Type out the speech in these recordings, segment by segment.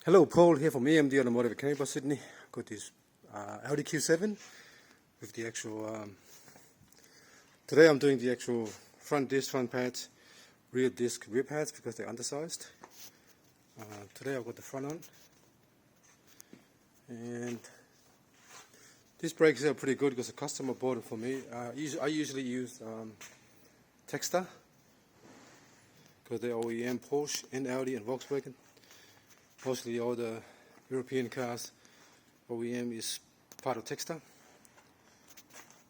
Hello, Paul here from AMD Automotive at Caliper, Sydney. Got this Audi Q7 with the actual. Today I'm doing the actual front disc, front pads, rear disc, rear pads because they're undersized. Today I've got the front on, and these brakes are pretty good because a customer bought it for me. I usually use Texta because they're OEM Porsche and Audi and Volkswagen. Mostly all the European cars, OEM is part of Texta.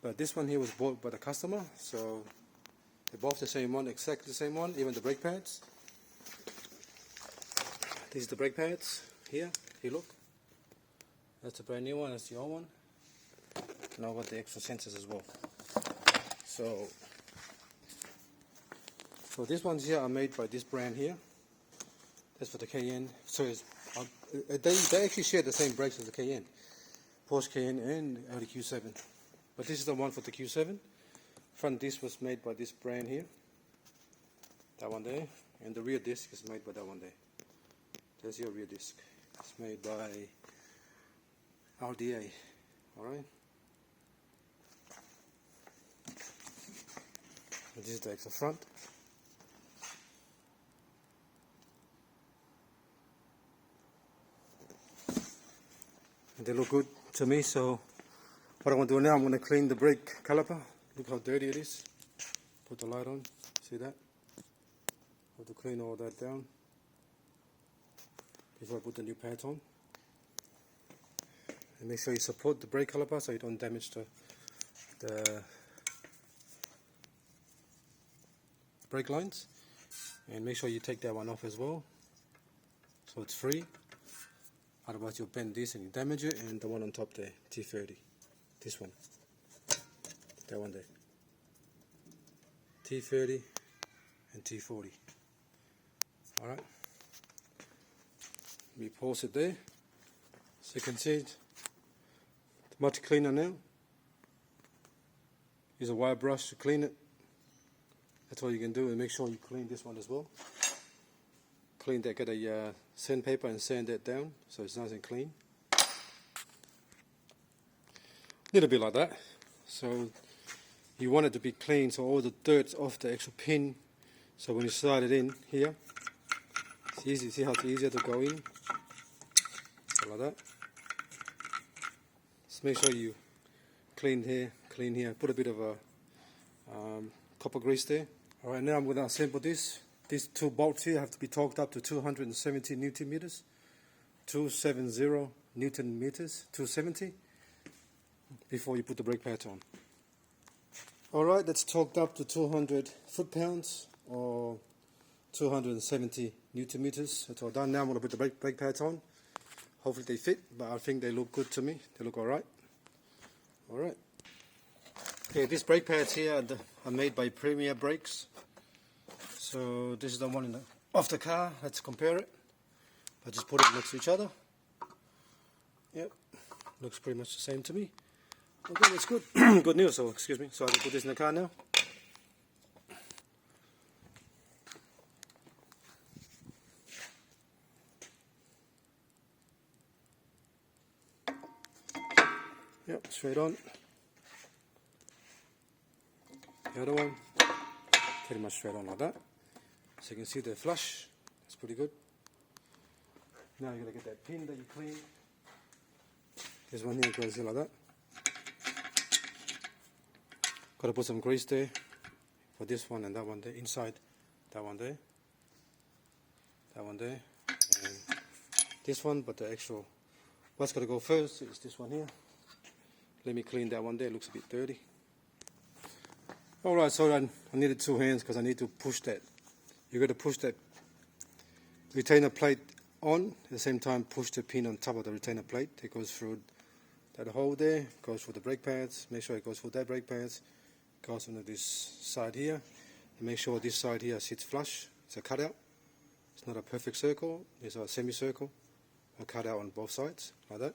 But this one here was bought by the customer, so they're both the same one, exactly the same one, even the brake pads. These are the brake pads here, if you look. That's a brand new one, that's the old one. And I've got the extra sensors as well. So these ones here are made by this brand here. That's for the Cayenne. So they actually share the same brakes as the Cayenne, Porsche Cayenne and Audi Q7. But this is the one for the Q7. Front disc was made by this brand here. That one there. And the rear disc is made by that one there. There's your rear disc. It's made by RDA. Alright. This is the extra front. They look good to me, so what I'm going to do now, I'm going to clean the brake caliper. Look how dirty it is. Put the light on, see that? Have to clean all that down before I put the new pads on. And make sure you support the brake caliper so you don't damage the brake lines. And make sure you take that one off as well, so it's free. Otherwise you'll bend this and you damage it. And the one on top there, T30, this one, that one there, T30 and T40. Alright, we pause it there so you can see it. It's much cleaner now. Use a wire brush to clean it. That's all you can do, and make sure you clean this one as well. Clean that, get a sandpaper and sand that down so it's nice and clean. Little bit like that. So you want it to be clean, so all the dirt's off the actual pin. So when you slide it in here, it's easy. See how it's easier to go in? So like that. Just make sure you clean here, clean here. Put a bit of a copper grease there. Alright, now I'm going to assemble this. These two bolts here have to be torqued up to 270 Newton meters, 270 Newton meters, 270, before you put the brake pads on. Alright, that's torqued up to 200 foot-pounds or 270 Newton meters. That's all done. Now I'm going to put the brake pads on. Hopefully they fit, but I think they look good to me. They look alright. Alright. Okay, these brake pads here are made by Premier Brakes. So this is the one off the car. Let's compare it. I just put it next to each other. Yep, looks pretty much the same to me. Okay, that's good. Good news. So excuse me. So I can put this in the car now. Yep, straight on. The other one, pretty much straight on like that. So you can see the flush, it's pretty good. Now you're going to get that pin that you cleaned. This one here goes in like that. Got to put some grease there for this one and that one there, inside that one there, that one there, and this one, but the actual, what's going to go first is this one here. Let me clean that one there, it looks a bit dirty. Alright, so I needed two hands because I need to push that. You've got to push that retainer plate on, at the same time push the pin on top of the retainer plate. It goes through that hole there, goes through the brake pads, make sure it goes through that brake pads, goes into this side here, and make sure this side here sits flush. It's a cutout. It's not a perfect circle, it's a semicircle, a cutout on both sides, like that.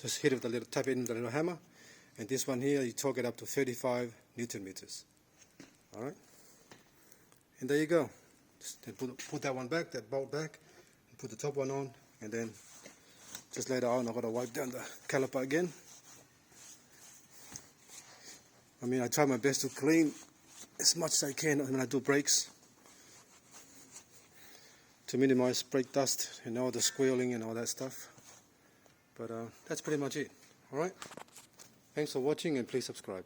Just hit it with a little, tap it in with a little hammer, and this one here, you torque it up to 35 Newton meters. Alright. And there you go. Just put that one back, that bolt back, put the top one on, and then just later on I've got to wipe down the caliper again. I mean, I try my best to clean as much as I can when I do brakes to minimize brake dust and all the squealing and all that stuff. But that's pretty much it. Alright, thanks for watching and please subscribe.